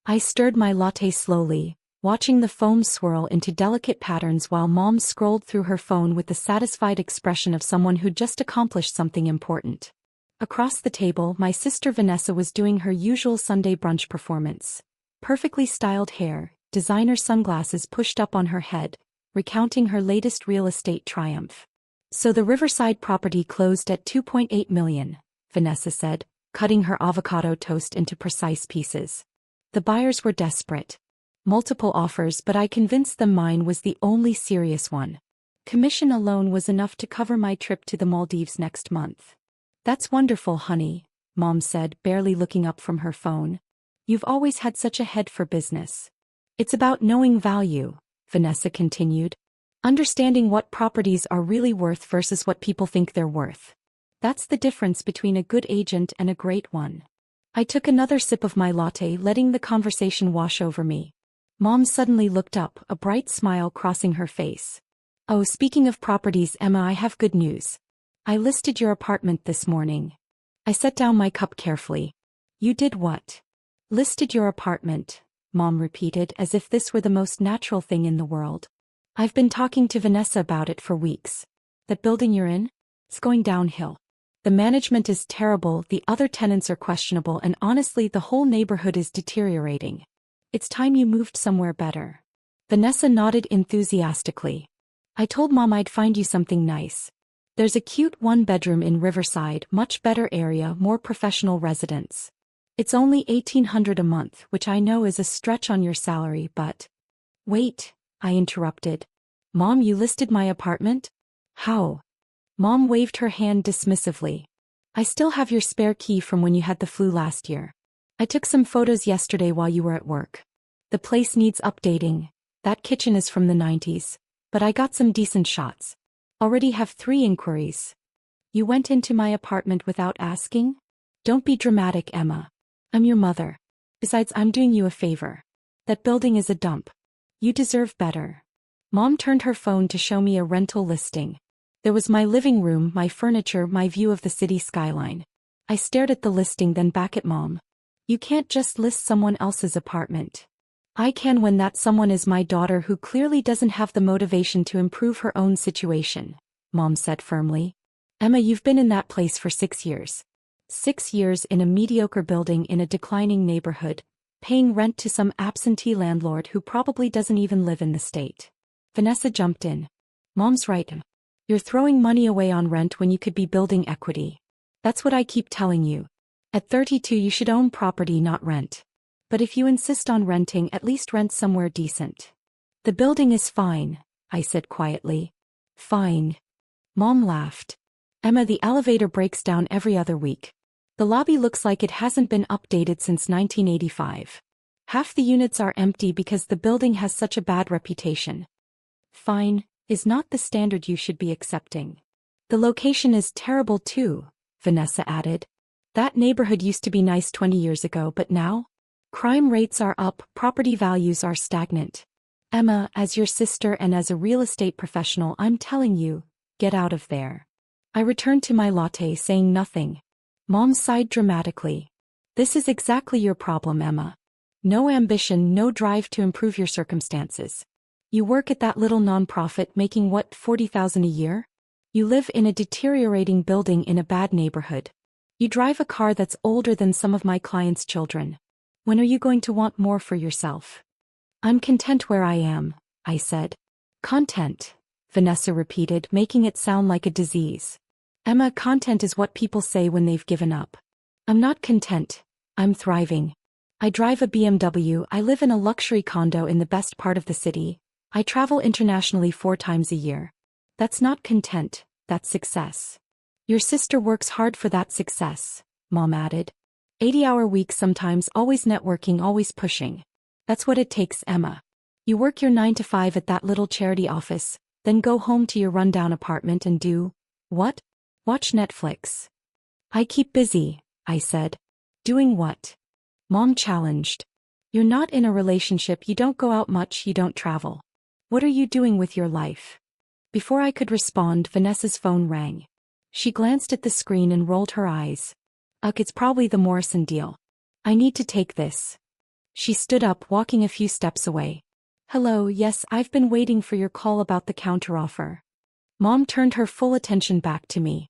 I stirred my latte slowly, watching the foam swirl into delicate patterns while Mom scrolled through her phone with the satisfied expression of someone who'd just accomplished something important. Across the table, my sister Vanessa was doing her usual Sunday brunch performance. Perfectly styled hair, designer sunglasses pushed up on her head, recounting her latest real estate triumph. So the Riverside property closed at $2.8 million, Vanessa said, cutting her avocado toast into precise pieces. The buyers were desperate. Multiple offers, but I convinced them mine was the only serious one. Commission alone was enough to cover my trip to the Maldives next month. That's wonderful, honey, Mom said, barely looking up from her phone. You've always had such a head for business. It's about knowing value, Vanessa continued. Understanding what properties are really worth versus what people think they're worth. That's the difference between a good agent and a great one. I took another sip of my latte, letting the conversation wash over me. Mom suddenly looked up, a bright smile crossing her face. Oh, speaking of properties, Emma, I have good news. I listed your apartment this morning. I set down my cup carefully. You did what? Listed your apartment, Mom repeated as if this were the most natural thing in the world. I've been talking to Vanessa about it for weeks. That building you're in? It's going downhill. The management is terrible, the other tenants are questionable, and honestly the whole neighborhood is deteriorating. It's time you moved somewhere better. Vanessa nodded enthusiastically. I told Mom I'd find you something nice. There's a cute one-bedroom in Riverside, much better area, more professional residents. It's only $1,800 a month, which I know is a stretch on your salary, but... Wait, I interrupted. Mom, you listed my apartment? How? Mom waved her hand dismissively. I still have your spare key from when you had the flu last year. I took some photos yesterday while you were at work. The place needs updating. That kitchen is from the 90s. But I got some decent shots. Already have 3 inquiries. You went into my apartment without asking? Don't be dramatic, Emma. I'm your mother. Besides, I'm doing you a favor. That building is a dump. You deserve better. Mom turned her phone to show me a rental listing. There was my living room, my furniture, my view of the city skyline. I stared at the listing, then back at Mom. You can't just list someone else's apartment. I can when that someone is my daughter who clearly doesn't have the motivation to improve her own situation, Mom said firmly. Emma, you've been in that place for 6 years. 6 years in a mediocre building in a declining neighborhood, paying rent to some absentee landlord who probably doesn't even live in the state. Vanessa jumped in. Mom's right. You're throwing money away on rent when you could be building equity. That's what I keep telling you. At 32 you should own property, not rent. But if you insist on renting, at least rent somewhere decent. The building is fine, I said quietly. Fine. Mom laughed. Emma, the elevator breaks down every other week. The lobby looks like it hasn't been updated since 1985. Half the units are empty because the building has such a bad reputation. Fine is not the standard you should be accepting. The location is terrible too, Vanessa added. That neighborhood used to be nice 20 years ago, but now? Crime rates are up, property values are stagnant. Emma, as your sister and as a real estate professional, I'm telling you, get out of there. I returned to my latte, saying nothing. Mom sighed dramatically. This is exactly your problem, Emma. No ambition, no drive to improve your circumstances. You work at that little nonprofit making what, $40,000 a year? You live in a deteriorating building in a bad neighborhood. You drive a car that's older than some of my clients' children. When are you going to want more for yourself? I'm content where I am, I said. Content, Vanessa repeated, making it sound like a disease. Emma, content is what people say when they've given up. I'm not content, I'm thriving. I drive a BMW, I live in a luxury condo in the best part of the city, I travel internationally 4 times a year. That's not content, that's success. Your sister works hard for that success, Mom added. 80-hour weeks sometimes, always networking, always pushing. That's what it takes, Emma. You work your 9 to 5 at that little charity office, then go home to your rundown apartment and do, what? Watch Netflix. I keep busy, I said. Doing what? Mom challenged. You're not in a relationship, you don't go out much, you don't travel. What are you doing with your life? Before I could respond, Vanessa's phone rang. She glanced at the screen and rolled her eyes. Ugh, it's probably the Morrison deal. I need to take this. She stood up, walking a few steps away. Hello, yes, I've been waiting for your call about the counteroffer. Mom turned her full attention back to me.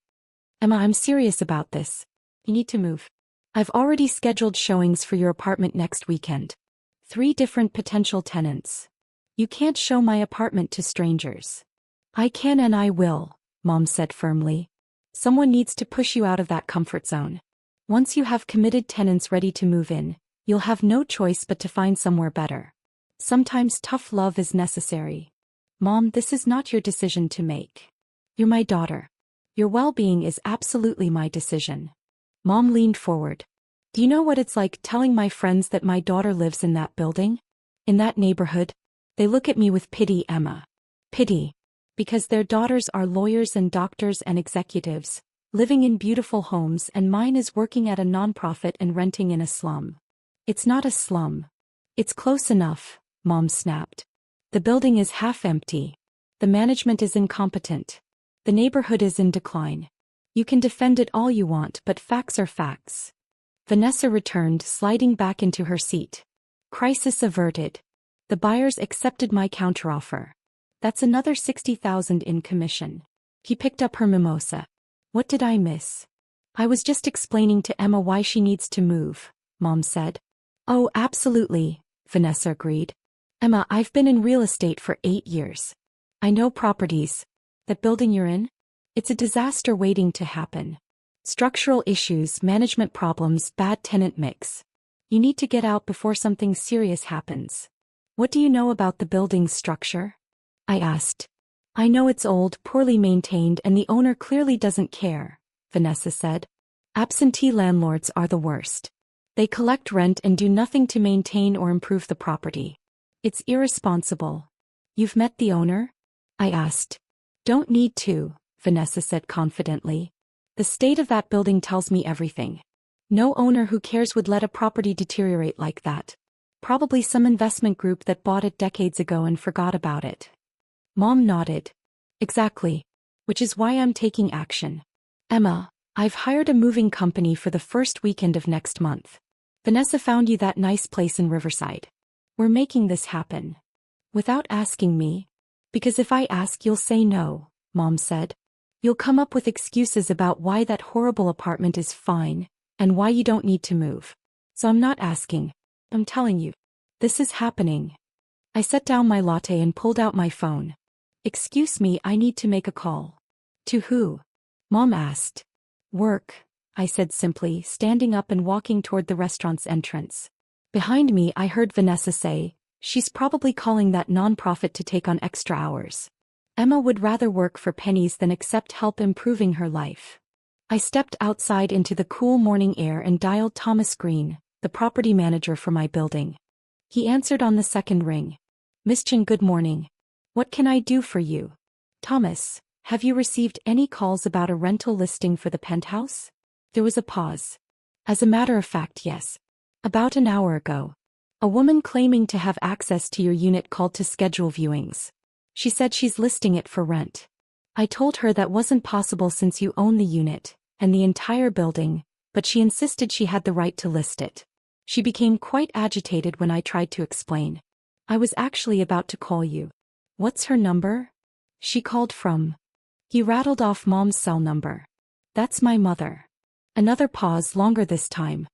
Emma, I'm serious about this. You need to move. I've already scheduled showings for your apartment next weekend. 3 different potential tenants. You can't show my apartment to strangers. I can and I will, Mom said firmly. Someone needs to push you out of that comfort zone. Once you have committed tenants ready to move in, you'll have no choice but to find somewhere better. Sometimes tough love is necessary. Mom, this is not your decision to make. You're my daughter. Your well-being is absolutely my decision. Mom leaned forward. Do you know what it's like telling my friends that my daughter lives in that building? In that neighborhood? They look at me with pity, Emma. Pity. Because their daughters are lawyers and doctors and executives, living in beautiful homes, and mine is working at a nonprofit and renting in a slum. It's not a slum. It's close enough, Mom snapped. The building is half empty. The management is incompetent. The neighborhood is in decline. You can defend it all you want, but facts are facts. Vanessa returned, sliding back into her seat. Crisis averted. The buyers accepted my counteroffer. That's another $60,000 in commission. He picked up her mimosa. What did I miss? I was just explaining to Emma why she needs to move, Mom said. Oh, absolutely, Vanessa agreed. Emma, I've been in real estate for 8 years. I know properties. That building you're in? It's a disaster waiting to happen. Structural issues, management problems, bad tenant mix. You need to get out before something serious happens. What do you know about the building's structure? I asked. I know it's old, poorly maintained, and the owner clearly doesn't care, Vanessa said. Absentee landlords are the worst. They collect rent and do nothing to maintain or improve the property. It's irresponsible. You've met the owner? I asked. Don't need to, Vanessa said confidently. The state of that building tells me everything. No owner who cares would let a property deteriorate like that. Probably some investment group that bought it decades ago and forgot about it. Mom nodded. Exactly. Which is why I'm taking action. Emma, I've hired a moving company for the first weekend of next month. Vanessa found you that nice place in Riverside. We're making this happen. Without asking me? Because if I ask, you'll say no, Mom said. You'll come up with excuses about why that horrible apartment is fine, and why you don't need to move. So I'm not asking. I'm telling you. This is happening. I set down my latte and pulled out my phone. Excuse me, I need to make a call. To who? Mom asked. Work, I said simply, standing up and walking toward the restaurant's entrance. Behind me, I heard Vanessa say, she's probably calling that nonprofit to take on extra hours. Emma would rather work for pennies than accept help improving her life. I stepped outside into the cool morning air and dialed Thomas Green, the property manager for my building. He answered on the second ring. Miss Chen, good morning. What can I do for you? Thomas, have you received any calls about a rental listing for the penthouse? There was a pause. As a matter of fact, yes. About an hour ago. A woman claiming to have access to your unit called to schedule viewings. She said she's listing it for rent. I told her that wasn't possible since you own the unit, and the entire building, but she insisted she had the right to list it. She became quite agitated when I tried to explain. I was actually about to call you. What's her number? She called from. He rattled off Mom's cell number. That's my mother. Another pause, longer this time.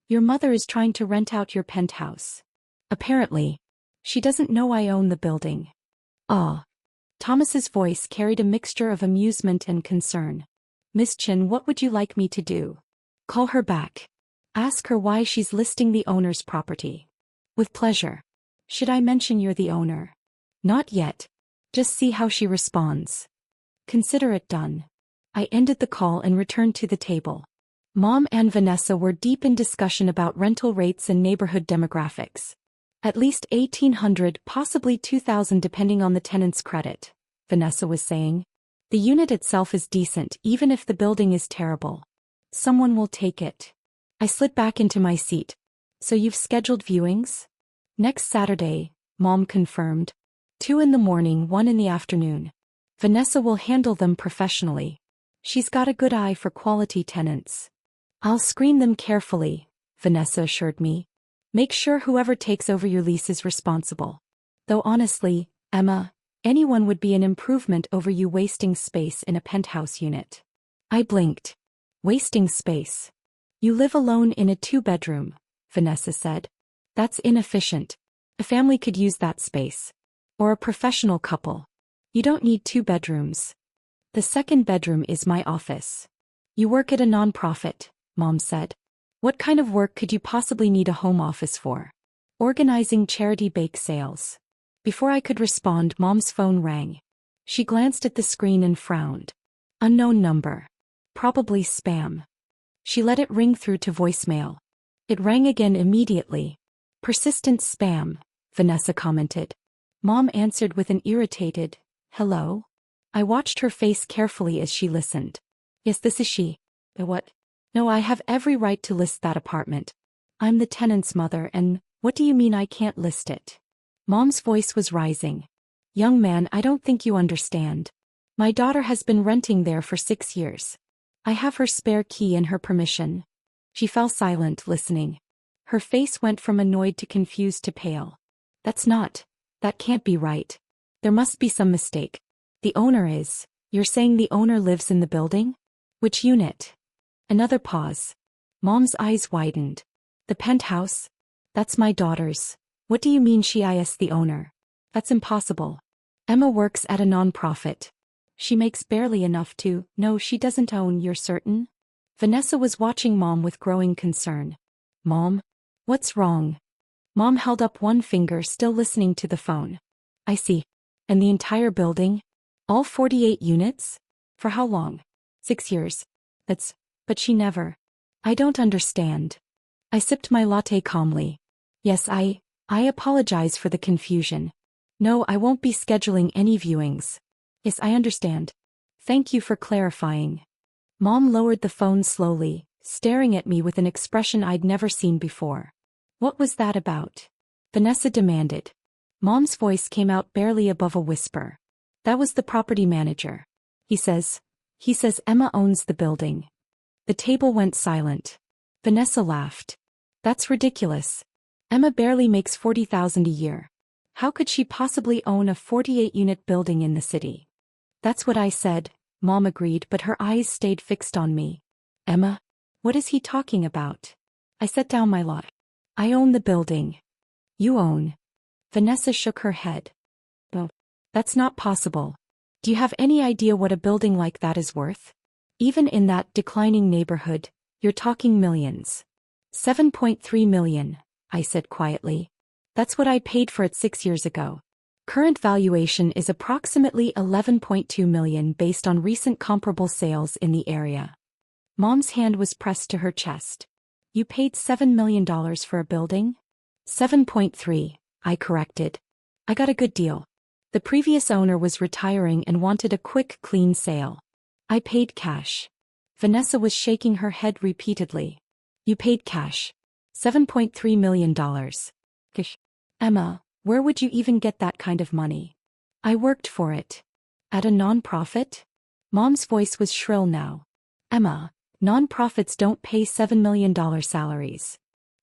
Your mother is trying to rent out your penthouse. Apparently. She doesn't know I own the building. Ah. Thomas's voice carried a mixture of amusement and concern. Miss Chen, what would you like me to do? Call her back. Ask her why she's listing the owner's property. With pleasure. Should I mention you're the owner? Not yet. Just see how she responds. Consider it done. I ended the call and returned to the table. Mom and Vanessa were deep in discussion about rental rates and neighborhood demographics. At least $1,800, possibly $2,000 depending on the tenant's credit, Vanessa was saying. The unit itself is decent even if the building is terrible. Someone will take it. I slid back into my seat. So you've scheduled viewings? Next Saturday, Mom confirmed. 2 in the morning, 1 in the afternoon. Vanessa will handle them professionally. She's got a good eye for quality tenants. I'll screen them carefully, Vanessa assured me. Make sure whoever takes over your lease is responsible. Though honestly, Emma, anyone would be an improvement over you wasting space in a penthouse unit. I blinked. Wasting space. You live alone in a 2-bedroom, Vanessa said. That's inefficient. A family could use that space. Or a professional couple. You don't need 2 bedrooms. The 2nd bedroom is my office. You work at a nonprofit, Mom said. What kind of work could you possibly need a home office for? Organizing charity bake sales. Before I could respond, Mom's phone rang. She glanced at the screen and frowned. Unknown number. Probably spam. She let it ring through to voicemail. It rang again immediately. Persistent spam, Vanessa commented. Mom answered with an irritated, hello? I watched her face carefully as she listened. Yes, this is she. What? No, I have every right to list that apartment. I'm the tenant's mother, and what do you mean I can't list it? Mom's voice was rising. Young man, I don't think you understand. My daughter has been renting there for 6 years. I have her spare key and her permission. She fell silent, listening. Her face went from annoyed to confused to pale. That can't be right. There must be some mistake. The owner is. You're saying the owner lives in the building? Which unit? Another pause. Mom's eyes widened. The penthouse? That's my daughter's. What do you mean she is the owner? That's impossible. Emma works at a nonprofit. She makes barely enough to. No, she doesn't own, you're certain? Vanessa was watching Mom with growing concern. Mom? What's wrong? Mom held up one finger, still listening to the phone. I see. And the entire building? All 48 units? For how long? 6 years. But she never. I don't understand. I sipped my latte calmly. Yes, I apologize for the confusion. No, I won't be scheduling any viewings. Yes, I understand. Thank you for clarifying. Mom lowered the phone slowly, staring at me with an expression I'd never seen before. What was that about? Vanessa demanded. Mom's voice came out barely above a whisper. That was the property manager. He says Emma owns the building. The table went silent. Vanessa laughed. That's ridiculous. Emma barely makes $40,000 a year. How could she possibly own a 48-unit building in the city? That's what I said, Mom agreed, but her eyes stayed fixed on me. Emma? What is he talking about? I set down my lot. I own the building. You own. Vanessa shook her head. Oh, that's not possible. Do you have any idea what a building like that is worth? Even in that declining neighborhood, you're talking millions. 7.3 million, I said quietly. That's what I paid for it 6 years ago. Current valuation is approximately 11.2 million based on recent comparable sales in the area. Mom's hand was pressed to her chest. You paid $7 million for a building? 7.3, I corrected. I got a good deal. The previous owner was retiring and wanted a quick, clean sale. I paid cash. Vanessa was shaking her head repeatedly. You paid cash. $7.3 million. Gosh. Emma, where would you even get that kind of money? I worked for it. At a nonprofit? Mom's voice was shrill now. Emma, nonprofits don't pay $7 million salaries.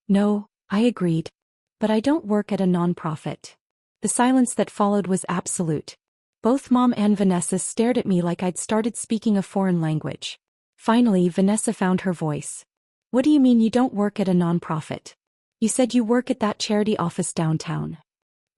No, I agreed. But I don't work at a nonprofit. The silence that followed was absolute. Both Mom and Vanessa stared at me like I'd started speaking a foreign language. Finally, Vanessa found her voice. What do you mean you don't work at a nonprofit? You said you work at that charity office downtown.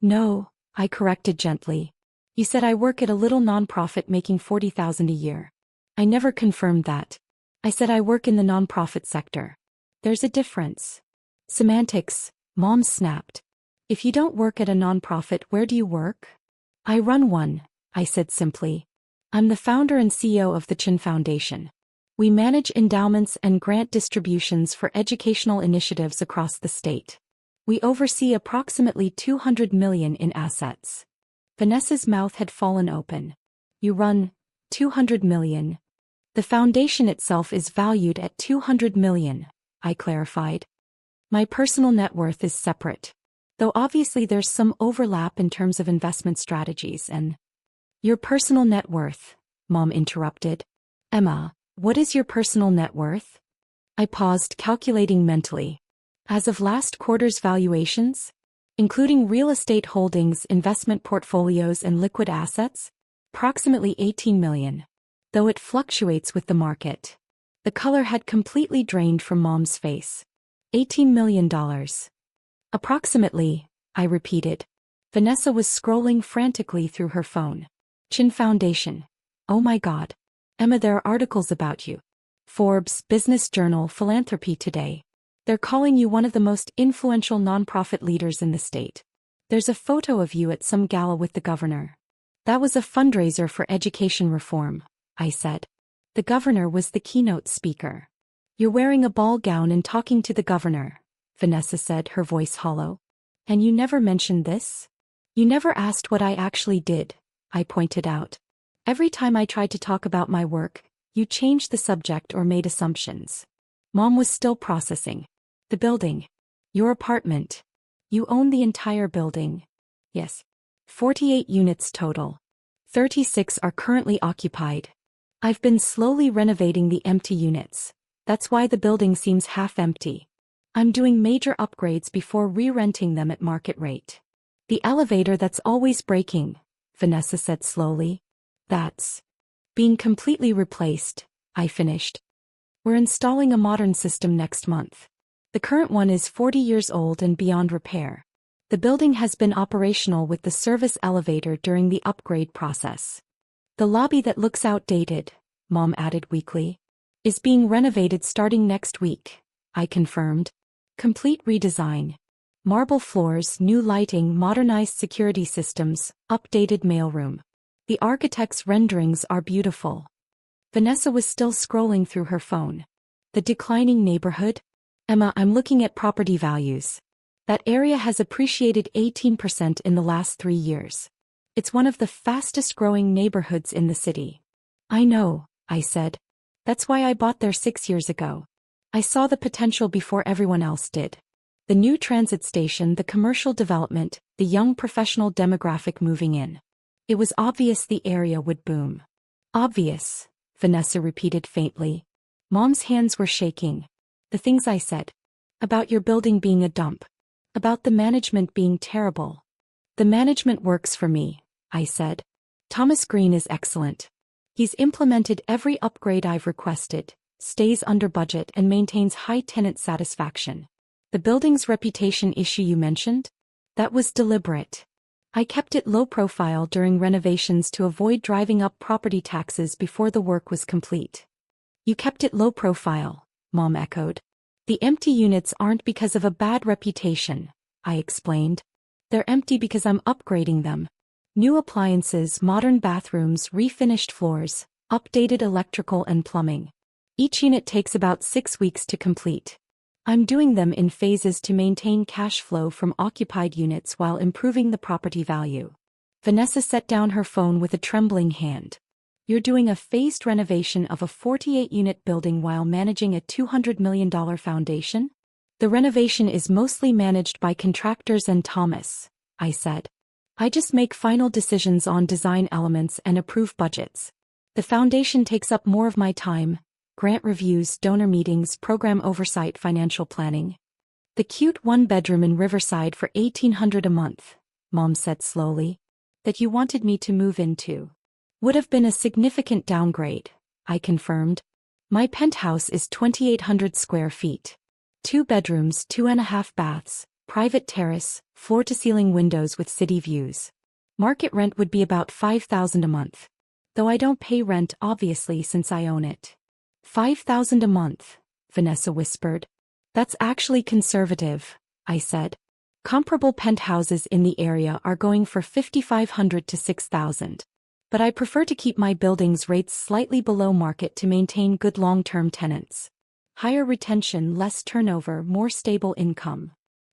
No, I corrected gently. You said I work at a little nonprofit making $40,000 a year. I never confirmed that. I said I work in the nonprofit sector. There's a difference. Semantics, Mom snapped. If you don't work at a nonprofit, where do you work? I run one, I said simply. I'm the founder and CEO of the Chin Foundation. We manage endowments and grant distributions for educational initiatives across the state. We oversee approximately $200 million in assets. Vanessa's mouth had fallen open. You run $200 million. The foundation itself is valued at $200 million, I clarified. My personal net worth is separate. Though obviously there's some overlap in terms of investment strategies and... Your personal net worth, Mom interrupted. Emma, what is your personal net worth? I paused, calculating mentally. As of last quarter's valuations, including real estate holdings, investment portfolios, and liquid assets, approximately 18 million. Though it fluctuates with the market. The color had completely drained from Mom's face. $18 million. Approximately, I repeated. Vanessa was scrolling frantically through her phone. Chin Foundation. Oh my God. Emma, there are articles about you. Forbes, Business Journal, Philanthropy Today. They're calling you one of the most influential nonprofit leaders in the state. There's a photo of you at some gala with the governor. That was a fundraiser for education reform, I said. The governor was the keynote speaker. You're wearing a ball gown and talking to the governor, Vanessa said, her voice hollow. And you never mentioned this? You never asked what I actually did, I pointed out. Every time I tried to talk about my work, you changed the subject or made assumptions. Mom was still processing. The building. Your apartment. You own the entire building. Yes. 48 units total. 36 are currently occupied. I've been slowly renovating the empty units. That's why the building seems half empty. I'm doing major upgrades before re-renting them at market rate. The elevator that's always breaking, Vanessa said slowly. That's being completely replaced, I finished. We're installing a modern system next month. The current one is 40 years old and beyond repair. The building has been operational with the service elevator during the upgrade process. The lobby that looks outdated, Mom added weakly, is being renovated starting next week, I confirmed. Complete redesign. Marble floors, new lighting, modernized security systems, updated mailroom. The architect's renderings are beautiful. Vanessa was still scrolling through her phone. The declining neighborhood? Emma, I'm looking at property values. That area has appreciated 18% in the last 3 years. It's one of the fastest growing neighborhoods in the city. I know, I said. That's why I bought there 6 years ago. I saw the potential before everyone else did. The new transit station, the commercial development, the young professional demographic moving in. It was obvious the area would boom. Obvious, Vanessa repeated faintly. Mom's hands were shaking. The things I said. About your building being a dump. About the management being terrible. The management works for me, I said. Thomas Green is excellent. He's implemented every upgrade I've requested, stays under budget and maintains high tenant satisfaction. The building's reputation issue you mentioned? That was deliberate. I kept it low profile during renovations to avoid driving up property taxes before the work was complete. You kept it low profile, Mom echoed. The empty units aren't because of a bad reputation, I explained. They're empty because I'm upgrading them. New appliances, modern bathrooms, refinished floors, updated electrical and plumbing. Each unit takes about 6 weeks to complete. I'm doing them in phases to maintain cash flow from occupied units while improving the property value. Vanessa set down her phone with a trembling hand. You're doing a phased renovation of a 48-unit building while managing a $200 million foundation? The renovation is mostly managed by contractors and Thomas, I said. I just make final decisions on design elements and approve budgets. The foundation takes up more of my time. Grant reviews, donor meetings, program oversight, financial planning. The cute one-bedroom in Riverside for $1,800 a month, Mom said slowly, that you wanted me to move into. Would have been a significant downgrade, I confirmed. My penthouse is 2,800 square feet. 2 bedrooms, 2.5 baths, private terrace, floor-to-ceiling windows with city views. Market rent would be about $5,000 a month. Though I don't pay rent obviously since I own it. $5,000 a month, Vanessa whispered. That's actually conservative, I said. Comparable penthouses in the area are going for $5,500 to $6,000. But I prefer to keep my building's rates slightly below market to maintain good long-term tenants. Higher retention, less turnover, more stable income.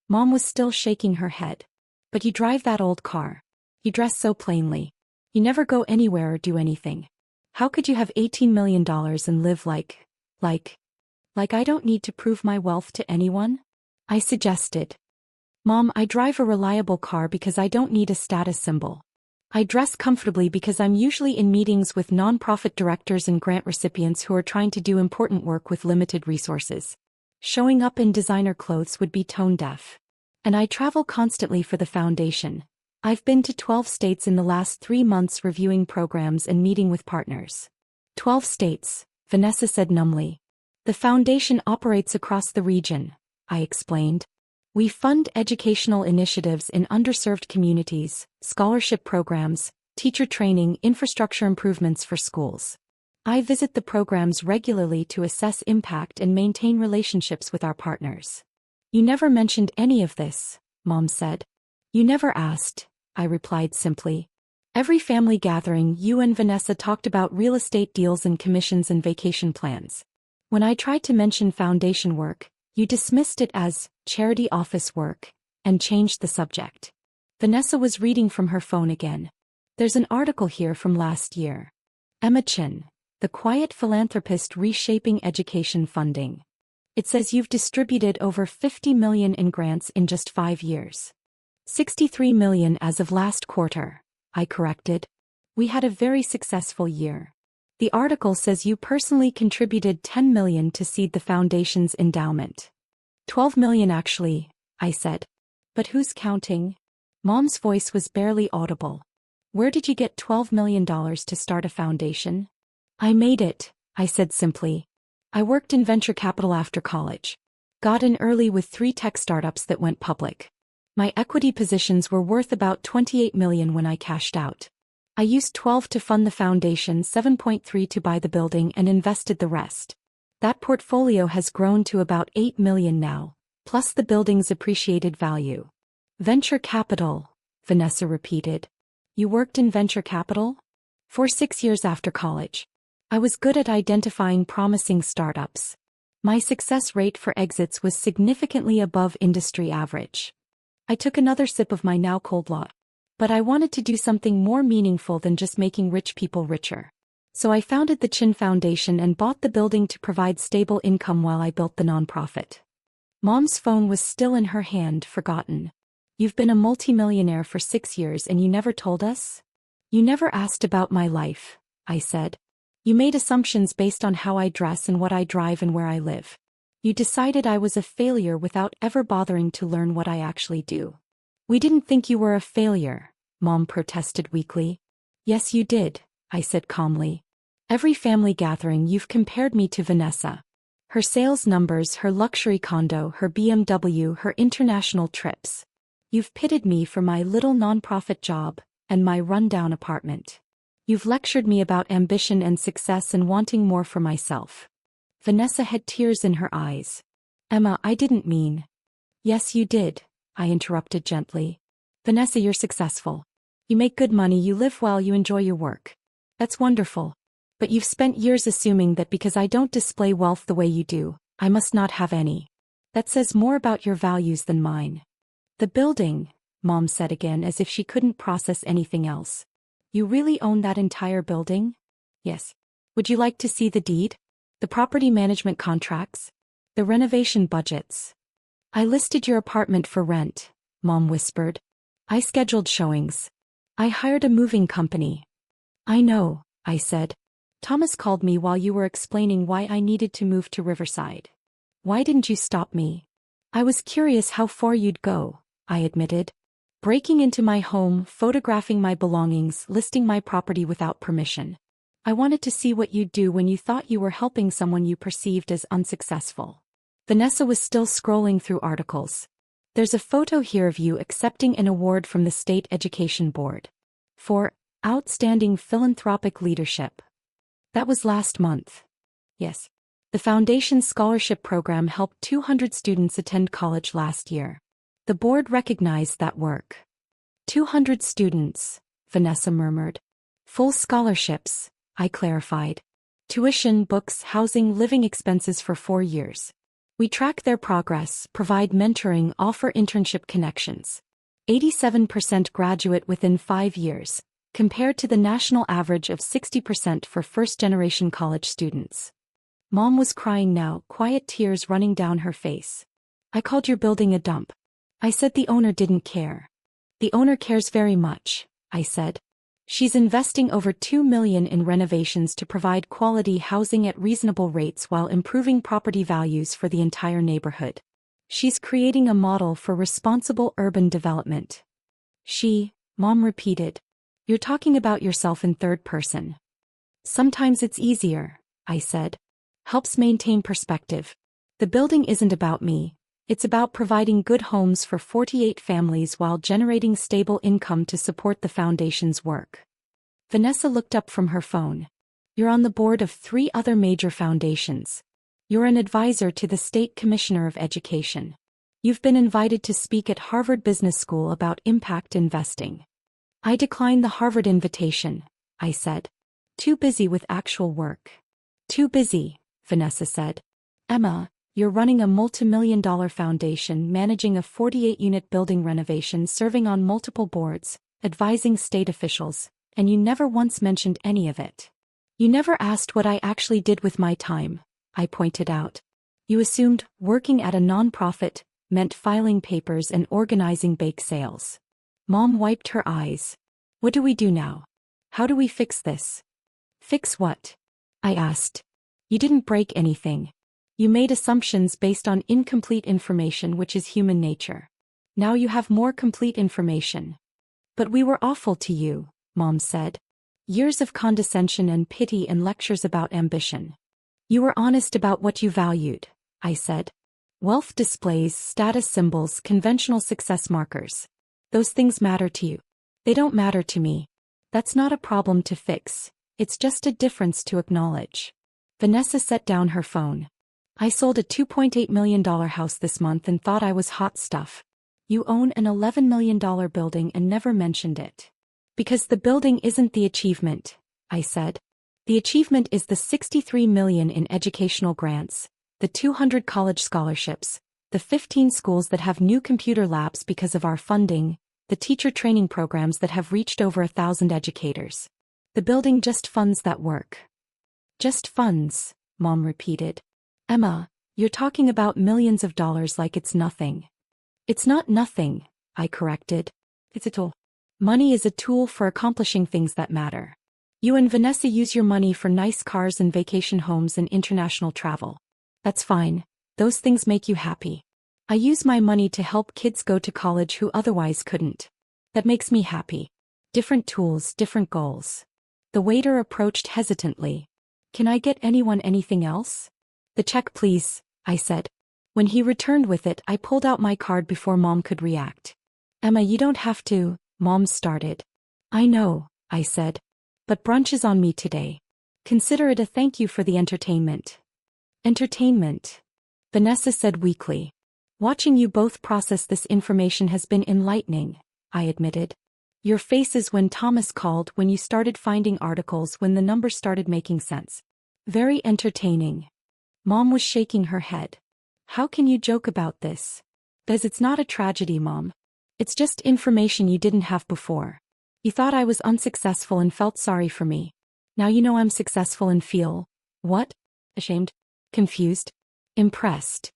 Mom was still shaking her head. But you drive that old car. You dress so plainly. You never go anywhere or do anything. How could you have $18 million and live like I don't need to prove my wealth to anyone? I suggested. Mom, I drive a reliable car because I don't need a status symbol. I dress comfortably because I'm usually in meetings with nonprofit directors and grant recipients who are trying to do important work with limited resources. Showing up in designer clothes would be tone deaf. And I travel constantly for the foundation. I've been to 12 states in the last 3 months reviewing programs and meeting with partners. 12 states, Vanessa said numbly. The foundation operates across the region, I explained. We fund educational initiatives in underserved communities, scholarship programs, teacher training, infrastructure improvements for schools. I visit the programs regularly to assess impact and maintain relationships with our partners. You never mentioned any of this, Mom said. You never asked, I replied simply. Every family gathering, you and Vanessa talked about real estate deals and commissions and vacation plans. When I tried to mention foundation work, you dismissed it as charity office work and changed the subject. Vanessa was reading from her phone again. There's an article here from last year. Emma Chin, the quiet philanthropist reshaping education funding. It says you've distributed over $50 million in grants in just 5 years. $63 million as of last quarter, I corrected. We had a very successful year. The article says you personally contributed $10 million to seed the foundation's endowment. $12 million actually, I said. But who's counting? Mom's voice was barely audible. Where did you get $12 million to start a foundation? I made it, I said simply. I worked in venture capital after college. Got in early with 3 tech startups that went public. My equity positions were worth about $28 million when I cashed out. I used 12 to fund the foundation, 7.3 to buy the building and invested the rest. That portfolio has grown to about $8 million now, plus the building's appreciated value. Venture capital, Vanessa repeated. You worked in venture capital? For 6 years after college. I was good at identifying promising startups. My success rate for exits was significantly above industry average. I took another sip of my now cold latte. But I wanted to do something more meaningful than just making rich people richer. So I founded the Chin Foundation and bought the building to provide stable income while I built the nonprofit. Mom's phone was still in her hand, forgotten. You've been a multimillionaire for 6 years and you never told us? You never asked about my life, I said. You made assumptions based on how I dress and what I drive and where I live. You decided I was a failure without ever bothering to learn what I actually do. We didn't think you were a failure, Mom protested weakly. Yes, you did, I said calmly. Every family gathering you've compared me to Vanessa. Her sales numbers, her luxury condo, her BMW, her international trips. You've pitted me for my little nonprofit job and my rundown apartment. You've lectured me about ambition and success and wanting more for myself. Vanessa had tears in her eyes. Emma, I didn't mean. Yes, you did, I interrupted gently. Vanessa, you're successful. You make good money, you live well, you enjoy your work. That's wonderful. But you've spent years assuming that because I don't display wealth the way you do, I must not have any. That says more about your values than mine. The building, Mom said again as if she couldn't process anything else. You really own that entire building? Yes. Would you like to see the deed? The property management contracts? The renovation budgets? I listed your apartment for rent, Mom whispered. I scheduled showings. I hired a moving company. I know, I said. Thomas called me while you were explaining why I needed to move to Riverside. Why didn't you stop me? I was curious how far you'd go, I admitted. Breaking into my home, photographing my belongings, listing my property without permission. I wanted to see what you'd do when you thought you were helping someone you perceived as unsuccessful. Vanessa was still scrolling through articles. There's a photo here of you accepting an award from the State Education Board. For outstanding philanthropic leadership. That was last month. Yes. The Foundation's scholarship program helped 200 students attend college last year. The board recognized that work. 200 students, Vanessa murmured. Full scholarships, I clarified. Tuition, books, housing, living expenses for 4 years. We track their progress, provide mentoring, offer internship connections. 87% graduate within 5 years, compared to the national average of 60% for first-generation college students. Mom was crying now, quiet tears running down her face. I called your building a dump. I said the owner didn't care. The owner cares very much, I said. She's investing over $2 million in renovations to provide quality housing at reasonable rates while improving property values for the entire neighborhood. She's creating a model for responsible urban development. Mom repeated. You're talking about yourself in third person. Sometimes it's easier, I said. Helps maintain perspective. The building isn't about me. It's about providing good homes for 48 families while generating stable income to support the foundation's work. Vanessa looked up from her phone. You're on the board of 3 other major foundations. You're an advisor to the State Commissioner of Education. You've been invited to speak at Harvard Business School about impact investing. I declined the Harvard invitation, I said. Too busy with actual work. Too busy, Vanessa said. Emma, you're running a multi-million-dollar foundation managing a 48-unit building renovation, serving on multiple boards, advising state officials, and you never once mentioned any of it. You never asked what I actually did with my time, I pointed out. You assumed working at a nonprofit meant filing papers and organizing bake sales. Mom wiped her eyes. What do we do now? How do we fix this? Fix what? I asked. You didn't break anything. You made assumptions based on incomplete information, which is human nature. Now you have more complete information. But we were awful to you, Mom said. Years of condescension and pity and lectures about ambition. You were honest about what you valued, I said. Wealth displays, status symbols, conventional success markers. Those things matter to you. They don't matter to me. That's not a problem to fix. It's just a difference to acknowledge. Vanessa set down her phone. I sold a $2.8 million house this month and thought I was hot stuff. You own an $11 million building and never mentioned it. Because the building isn't the achievement, I said. The achievement is the $63 million in educational grants, the 200 college scholarships, the 15 schools that have new computer labs because of our funding, the teacher training programs that have reached over 1,000 educators. The building just funds that work. Just funds, Mom repeated. Emma, you're talking about millions of dollars like it's nothing. It's not nothing, I corrected. It's a tool. Money is a tool for accomplishing things that matter. You and Vanessa use your money for nice cars and vacation homes and international travel. That's fine. Those things make you happy. I use my money to help kids go to college who otherwise couldn't. That makes me happy. Different tools, different goals. The waiter approached hesitantly. Can I get anyone anything else? The check, please, I said. When he returned with it, I pulled out my card before Mom could react. Emma, you don't have to, Mom started. I know, I said. But brunch is on me today. Consider it a thank you for the entertainment. Entertainment? Vanessa said weakly. Watching you both process this information has been enlightening, I admitted. Your faces when Thomas called, when you started finding articles, when the numbers started making sense. Very entertaining. Mom was shaking her head. How can you joke about this? Because it's not a tragedy, Mom. It's just information you didn't have before. You thought I was unsuccessful and felt sorry for me. Now you know I'm successful and feel, what? Ashamed? Confused? Impressed?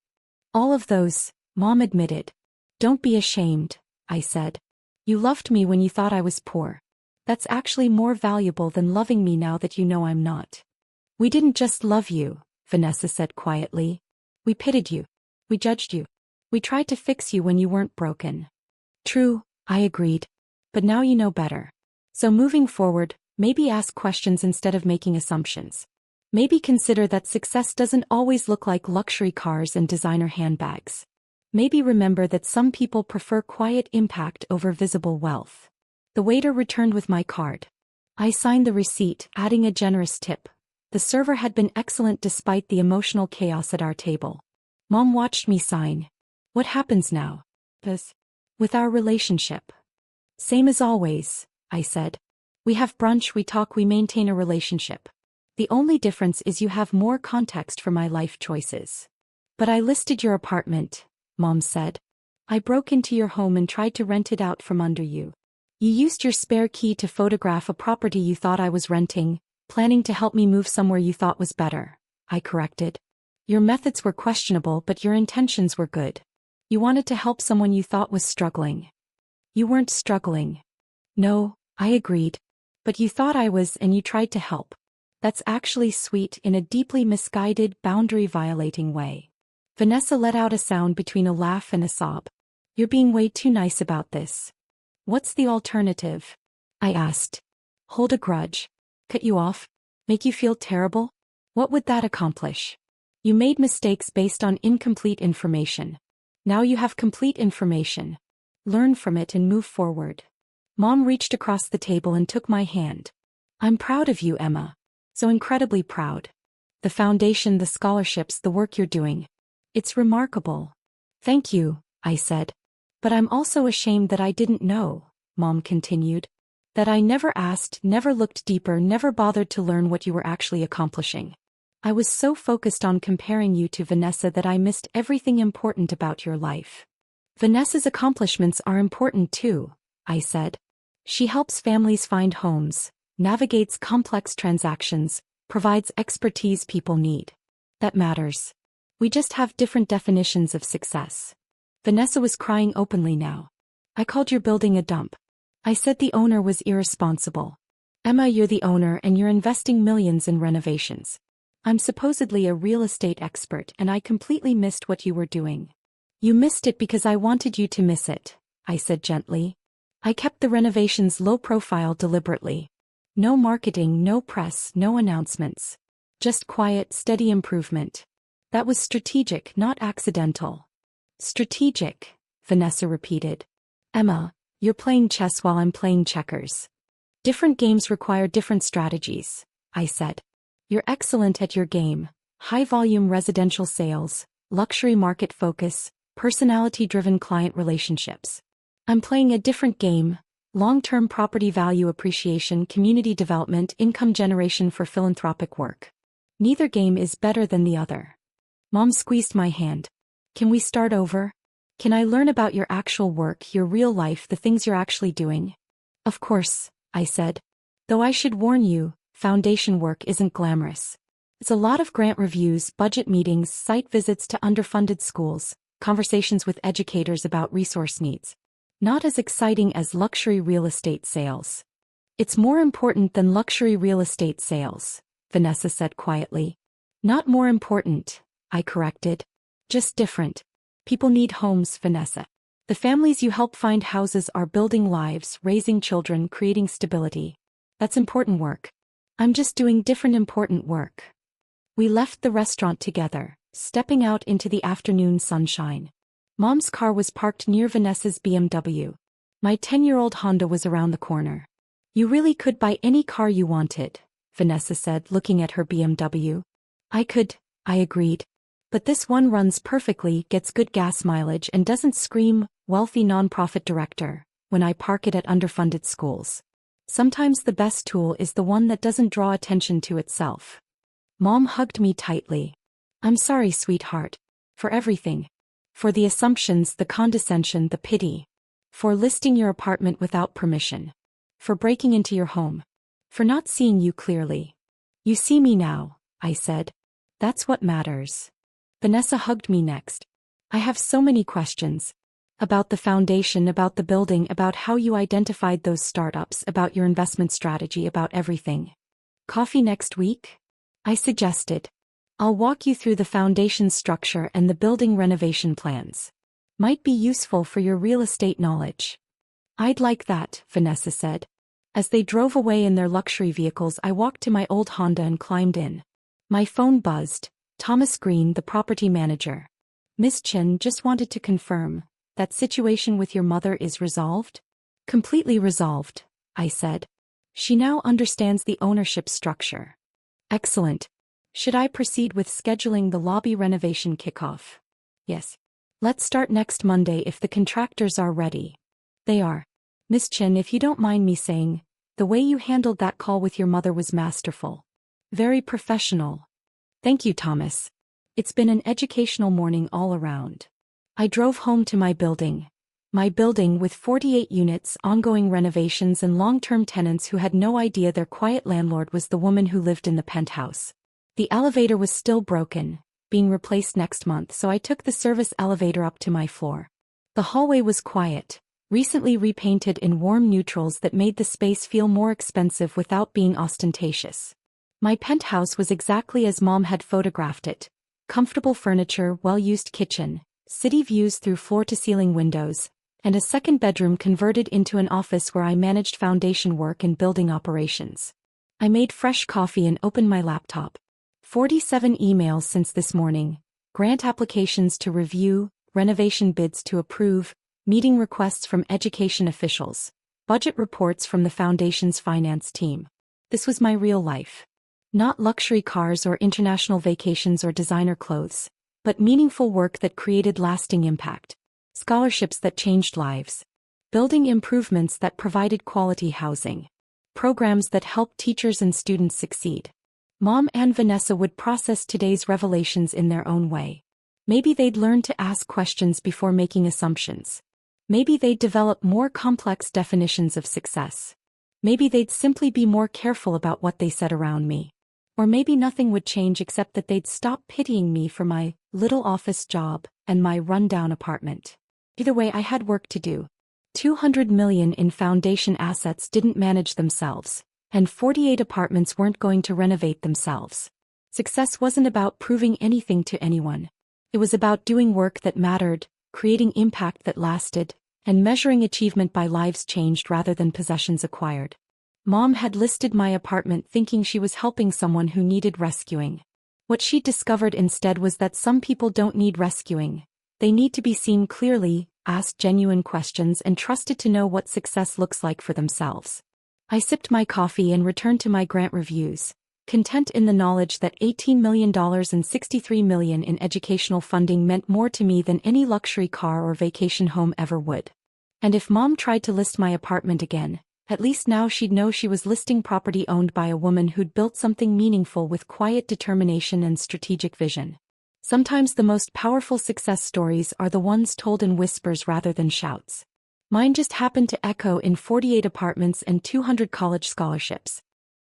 All of those, Mom admitted. Don't be ashamed, I said. You loved me when you thought I was poor. That's actually more valuable than loving me now that you know I'm not. We didn't just love you, Vanessa said quietly. We pitied you. We judged you. We tried to fix you when you weren't broken. True, I agreed. But now you know better. So moving forward, maybe ask questions instead of making assumptions. Maybe consider that success doesn't always look like luxury cars and designer handbags. Maybe remember that some people prefer quiet impact over visible wealth. The waiter returned with my card. I signed the receipt, adding a generous tip. The server had been excellent despite the emotional chaos at our table. Mom watched me sign. What happens now? With our relationship. Same as always, I said. We have brunch, we talk, we maintain a relationship. The only difference is you have more context for my life choices. But I listed your apartment, Mom said. I broke into your home and tried to rent it out from under you. You used your spare key to photograph a property you thought I was renting, planning to help me move somewhere you thought was better, I corrected. Your methods were questionable, but your intentions were good. You wanted to help someone you thought was struggling. You weren't struggling. No, I agreed. But you thought I was and you tried to help. That's actually sweet in a deeply misguided, boundary-violating way. Vanessa let out a sound between a laugh and a sob. You're being way too nice about this. What's the alternative? I asked. Hold a grudge? Cut you off? Make you feel terrible? What would that accomplish? You made mistakes based on incomplete information. Now you have complete information. Learn from it and move forward. Mom reached across the table and took my hand. I'm proud of you, Emma. So incredibly proud. The foundation, the scholarships, the work you're doing. It's remarkable. Thank you, I said. But I'm also ashamed that I didn't know, Mom continued. That I never asked, never looked deeper, never bothered to learn what you were actually accomplishing. I was so focused on comparing you to Vanessa that I missed everything important about your life. Vanessa's accomplishments are important too, I said. She helps families find homes, navigates complex transactions, provides expertise people need. That matters. We just have different definitions of success. Vanessa was crying openly now. I called your building a dump. I said the owner was irresponsible. Emma, you're the owner and you're investing millions in renovations. I'm supposedly a real estate expert and I completely missed what you were doing. You missed it because I wanted you to miss it, I said gently. I kept the renovations low profile deliberately. No marketing, no press, no announcements. Just quiet, steady improvement. That was strategic, not accidental. Strategic, Vanessa repeated. Emma, you're playing chess while I'm playing checkers. Different games require different strategies, I said. You're excellent at your game. High-volume residential sales, luxury market focus, personality-driven client relationships. I'm playing a different game. Long-term property value appreciation, community development, income generation for philanthropic work. Neither game is better than the other. Mom squeezed my hand. Can we start over? Can I learn about your actual work, your real life, the things you're actually doing? Of course, I said. Though I should warn you, foundation work isn't glamorous. It's a lot of grant reviews, budget meetings, site visits to underfunded schools, conversations with educators about resource needs. Not as exciting as luxury real estate sales. It's more important than luxury real estate sales, Vanessa said quietly. Not more important, I corrected. Just different. People need homes, Vanessa. The families you help find houses are building lives, raising children, creating stability. That's important work. I'm just doing different important work. We left the restaurant together, stepping out into the afternoon sunshine. Mom's car was parked near Vanessa's BMW. My 10-year-old Honda was around the corner. You really could buy any car you wanted, Vanessa said, looking at her BMW. I could, I agreed. But this one runs perfectly, gets good gas mileage and doesn't scream, wealthy nonprofit director, when I park it at underfunded schools. Sometimes the best tool is the one that doesn't draw attention to itself. Mom hugged me tightly. I'm sorry, sweetheart. For everything. For the assumptions, the condescension, the pity. For listing your apartment without permission. For breaking into your home. For not seeing you clearly. You see me now, I said. That's what matters. Vanessa hugged me next. I have so many questions. About the foundation, about the building, about how you identified those startups, about your investment strategy, about everything. Coffee next week? I suggested. I'll walk you through the foundation structure and the building renovation plans. Might be useful for your real estate knowledge. I'd like that, Vanessa said. As they drove away in their luxury vehicles, I walked to my old Honda and climbed in. My phone buzzed. Thomas Green, the property manager. Miss Chen, just wanted to confirm, that situation with your mother is resolved? Completely resolved, I said. She now understands the ownership structure. Excellent. Should I proceed with scheduling the lobby renovation kickoff? Yes. Let's start next Monday if the contractors are ready. They are. Miss Chen, if you don't mind me saying, the way you handled that call with your mother was masterful. Very professional. Thank you, Thomas. It's been an educational morning all around. I drove home to my building. My building with 48 units, ongoing renovations and long-term tenants who had no idea their quiet landlord was the woman who lived in the penthouse. The elevator was still broken, being replaced next month, so I took the service elevator up to my floor. The hallway was quiet, recently repainted in warm neutrals that made the space feel more expensive without being ostentatious. My penthouse was exactly as Mom had photographed it: comfortable furniture, well-used kitchen, city views through floor-to-ceiling windows, and a second bedroom converted into an office where I managed foundation work and building operations. I made fresh coffee and opened my laptop. 47 emails since this morning: grant applications to review, renovation bids to approve, meeting requests from education officials, budget reports from the foundation's finance team. This was my real life. Not luxury cars or international vacations or designer clothes, but meaningful work that created lasting impact. Scholarships that changed lives. Building improvements that provided quality housing. Programs that helped teachers and students succeed. Mom and Vanessa would process today's revelations in their own way. Maybe they'd learn to ask questions before making assumptions. Maybe they'd develop more complex definitions of success. Maybe they'd simply be more careful about what they said around me. Or maybe nothing would change except that they'd stop pitying me for my little office job and my rundown apartment. Either way, I had work to do. 200 million in foundation assets didn't manage themselves, and 48 apartments weren't going to renovate themselves. Success wasn't about proving anything to anyone. It was about doing work that mattered, creating impact that lasted, and measuring achievement by lives changed rather than possessions acquired. Mom had listed my apartment thinking she was helping someone who needed rescuing. What she discovered instead was that some people don't need rescuing. They need to be seen clearly, asked genuine questions, and trusted to know what success looks like for themselves. I sipped my coffee and returned to my grant reviews, content in the knowledge that $18 million and $63 million in educational funding meant more to me than any luxury car or vacation home ever would. And if Mom tried to list my apartment again, at least now she'd know she was listing property owned by a woman who'd built something meaningful with quiet determination and strategic vision. Sometimes the most powerful success stories are the ones told in whispers rather than shouts. Mine just happened to echo in 48 apartments and 200 college scholarships.